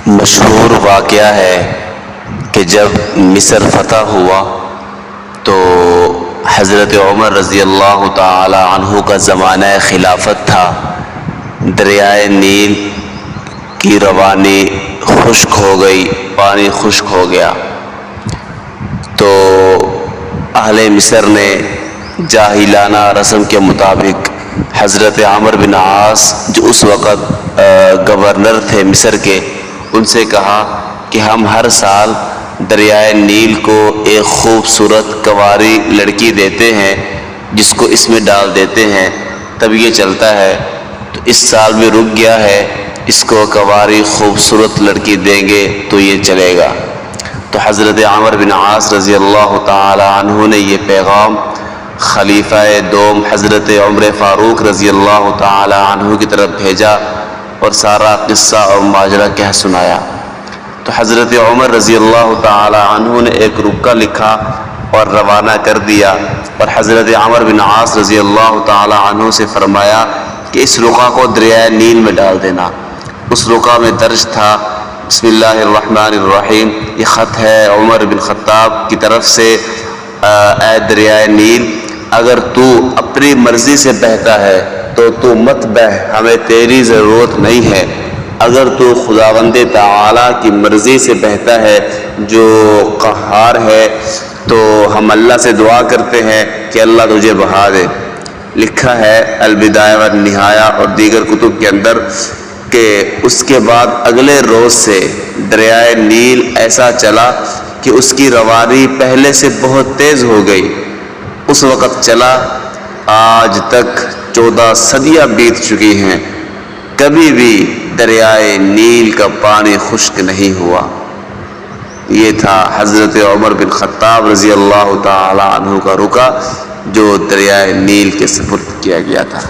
مشہور واقعہ ہے کہ جب مصر فتح ہوا تو حضرت عمر رضی اللہ تعالی عنہ کا زمانہ خلافت تھا۔ دریائے نیل کی روانی خشک ہو گئی، پانی خشک ہو گیا، تو اہل مصر نے جاہلانہ رسم کے مطابق حضرت عمرو بن عاص جو اس وقت گورنر تھے مصر کے، ان سے کہا کہ ہم ہر سال دریائے نیل کو ایک خوبصورت کنواری لڑکی دیتے ہیں جس کو اس میں ڈال دیتے ہیں، تب یہ چلتا ہے۔ تو اس سال بھی رک گیا ہے، اس کو کنواری خوبصورت لڑکی دیں گے تو یہ چلے گا۔ تو حضرت عمرو بن عاص رضی اللہ تعالی عنہ نے یہ پیغام خلیفہ دوم حضرت عمر فاروق رضی اللہ تعالی عنہ کی طرف بھیجا اور سارا قصہ اور ماجرا کہہ سنایا۔ تو حضرت عمر رضی اللہ تعالی عنہ نے ایک رکا لکھا اور روانہ کر دیا، اور حضرت عمرو بن عاص رضی اللہ تعالی عنہ سے فرمایا کہ اس رکا کو دریائے نیل میں ڈال دینا۔ اس رکا میں درج تھا بسم اللہ الرحمن الرحیم، یہ خط ہے عمر بن خطاب کی طرف سے، اے دریائے نیل، اگر تو اپنی مرضی سے بہتا ہے تو مت بہ، ہمیں تیری ضرورت نہیں ہے۔ اگر تو خداوند تعالی کی مرضی سے بہتا ہے جو قہار ہے تو ہم اللہ سے دعا کرتے ہیں کہ اللہ تجھے بہا دے۔ لکھا ہے البدایہ والنہایہ اور دیگر کتب کے اندر کہ اس کے بعد اگلے روز سے دریائے نیل ایسا چلا کہ اس کی روانی پہلے سے بہت تیز ہو گئی۔ اس وقت چلا، آج تک 14 صدیاں بیت چکی ہیں، کبھی بھی دریائے نیل کا پانی خشک نہیں ہوا۔ یہ تھا حضرت عمر بن خطاب رضی اللہ تعالی عنہ کا رکا جو دریائے نیل کے سپرد کیا گیا تھا۔